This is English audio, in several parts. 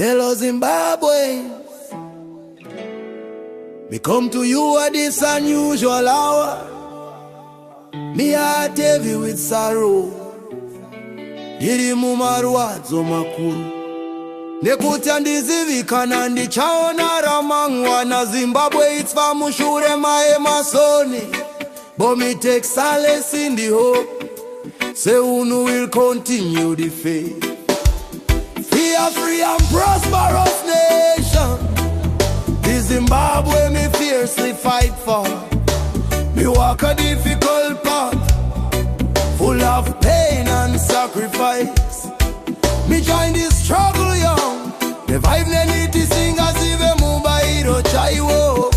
Fellow Zimbabweans, me come to you at this unusual hour. Me heart heavy with sorrow. Diri mumarwadzo makuru nekuti ndizivikana ndichaona ramangwana. Zimbabwe it's vamushure mae masoni, but me take solace in the hope. Say Unu will continue the faith. Be a free and prosperous nation. The Zimbabwe me fiercely fight for. Me walk a difficult path, full of pain and sacrifice. Me join this struggle young. Revive neniti singers ive mubairo chaiwo.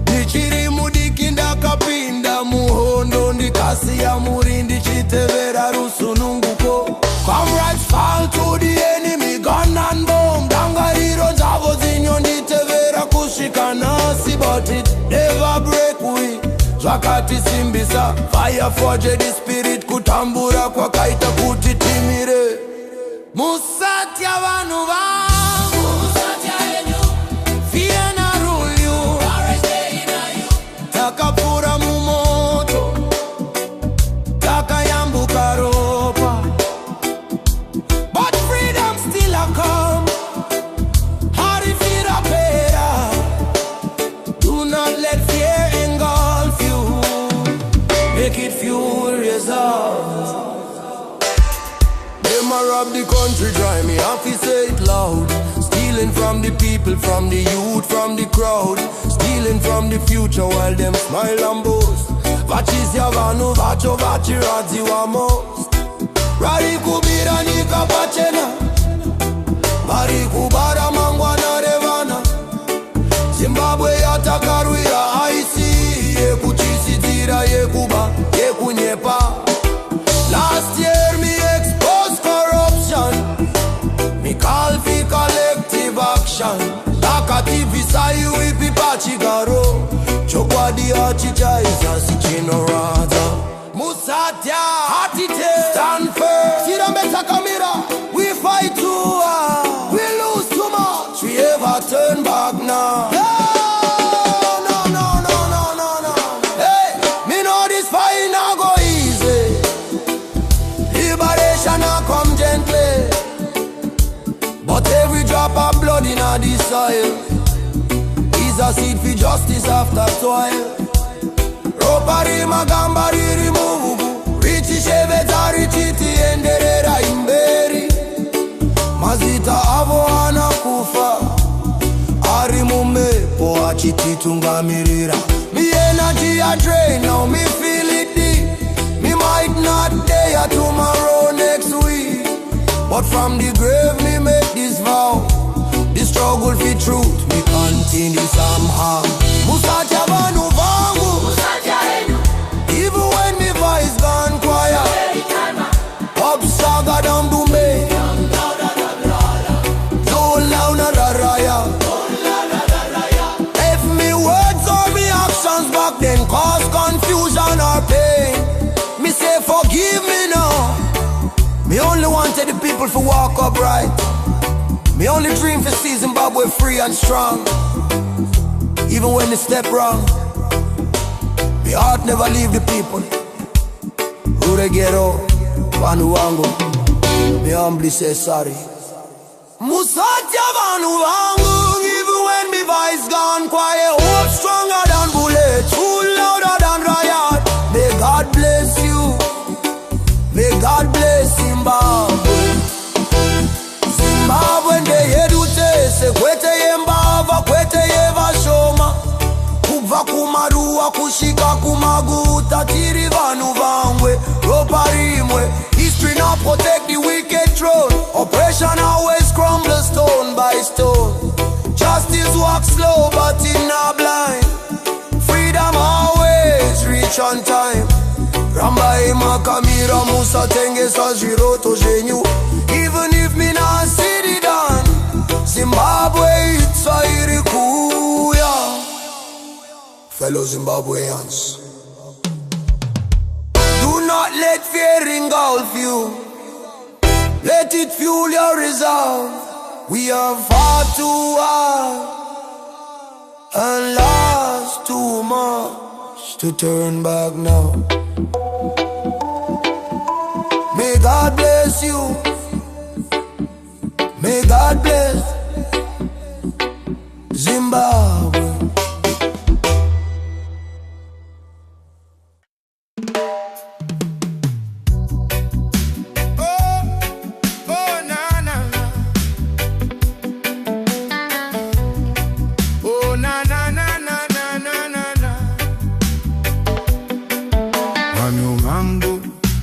Nichiri mudikinda kapinda muhondo ndikasi ya murindi chitevera rusununguko. Comrades fall to the enemy, gun and bomb. Dangariro zavo zinyo nditevera kushikanasi, but it never break we. Zwakati simbisa, fire forge the spirit, kutambura kwa kaita kuti timire. Musatya vanu vangu, musatya enyu, fear na rule you, courage day in you. Takapura mumoto, takayambuka ropa, but freedom still a come. Harifira pera, do not let fear engulf you. Make it fuel resolve. Them a rob the country dry, me have to say it loud. Stealing from the people, from the youth, from the crowd. Stealing from the future while them smile and boast. Vachizia vanu, vacho vachi radzi wa most. Rari kubira nika pachena, Mari kubara mangwana revana. Zimbabwe yatakarwira aisi, yekuchisitira yekuba, yekunyepa. Last year me exposed corruption. Me call for collective action. Dakati visai wipi pachigaro. Chokwadi achicha isa sichino raza. Musatya hatite, stand firm. Sirambeta kamira, we fight too hard. We lose too much, we ever turn back now. Come gently, but every drop of blood in the soil is a seed for justice after toil. Ropari magambari removu, richi sheveta richiti enderera imberi. Mazita avo anakufa, arimume po achiti tungamirira. Me energy a drain, now me feel it deep. Me might not dare tomorrow next week, but from the grave me make this vow. The struggle for truth me continue somehow. Musatya vanu vangu, musatya enyu. Even when me voice gone quiet, up saga down to me. No louder the raya. If me words or me actions back then cause confusion or pain, me say forgive me now. Me only wanted the people to walk upright. Me only dream to see Zimbabwe free and strong. Even when they step wrong, me heart never leave the people. Reggae, vanu wangu, me humbly say sorry. Musatya vanu wangu, even when me voice gone quiet. Hope stronger than bullets, fool louder than riot. May God bless you. May God bless Zimbabwe. Zimbabwe nde yedute se kwete yembava kwete yeva shoma. Kubva kumaruwa kushika kumaguta tiri vanu vangwe ropa rimwe. History not protect the wicked throne. Oppression always crumbles stone by stone. Justice walks slow but it not blind. Freedom always reach on time. Ramba ima kamira musa tengesa jiroto genyu. Even if me not see the done, Zimbabwe it's a irikuya. Fellow Zimbabweans, do not let fear engulf you. Let it fuel your resolve. We have fought too hard and lost too much to turn back now. May God bless you. May God bless Zimbabwe.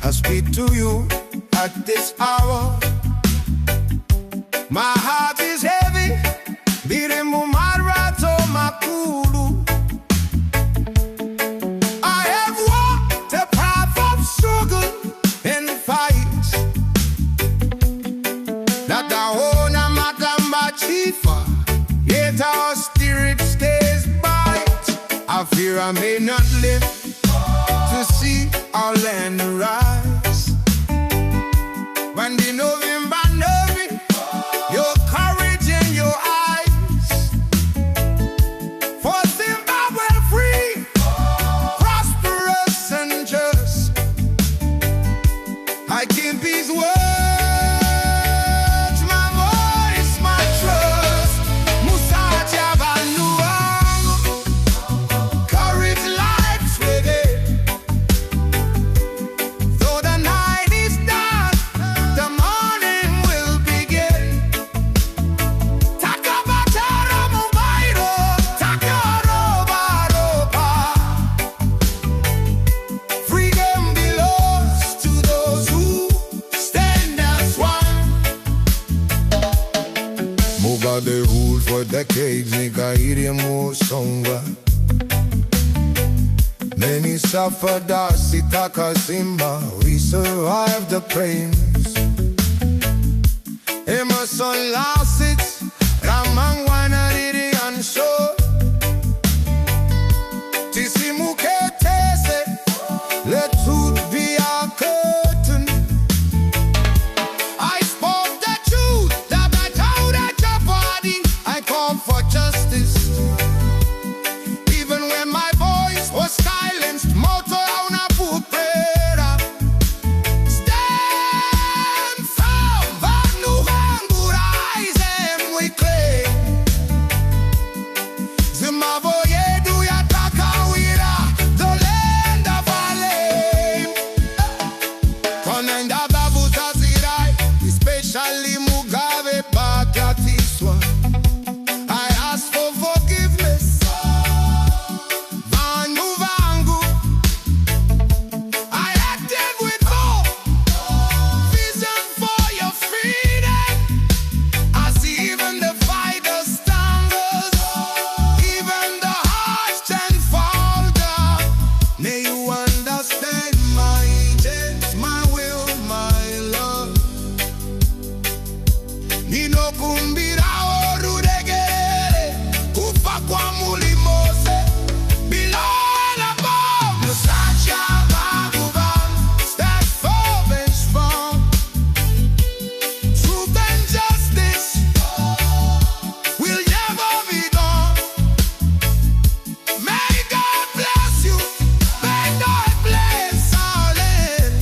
I speak to you at this hour. My heart is heavy, beating mumarato makulu. I have walked the path of struggle and fight. That the owner matamba chifa, yet our spirit stays bright. I fear I may not live to see our land rise. When the November Navy, your courage in your eyes. For Zimbabwe free, prosperous and just. I keep these words, my voice, my trust. Musaja Banuang, courage life's reggae. Though the night is dark, the morning will begin. Takabatara Mubairo, Takarobaroba. Freedom belongs to those who stand as one. Muga they ruled for decades, nigga, Irimu Songa. Many suffered us, Sitaka Simba, we survived the pains. Emerson lost it, Ramangwana Riri and so. Tisimuke Tese, let truth be our curtain. I spoke the truth, that I told at your body. I called for justice. Even when my voice was silenced, moto una pupera. Stand firm, Vanu Vangu rise and we claim. Zimbabwe do ya takawira, the land of our lame. Konenda babu tazirai, especially Mugabe Bakatiswa. I ask for forgiveness. Vangu Vangu, I acted with hope, vision for your freedom. I see even the fighters stumbles, even the hearts can fall down. May you understand my intent, my will, my love. Nino kumbira orudegere, kufa kwa mulimose. Below and above, Musacha Baguban, stand firm and strong. Truth and justice will never be gone. May God bless you, may God bless our land.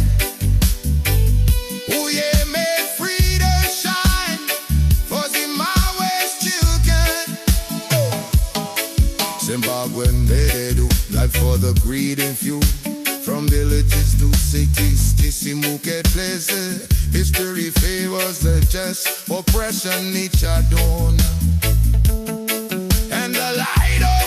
Who ye may freedom shine for Zimbabwe's children. Zimbabwean they do life for the greedy few. From villages to cities, Tisimuke places. History favors the just, oppression each adorn. And the light of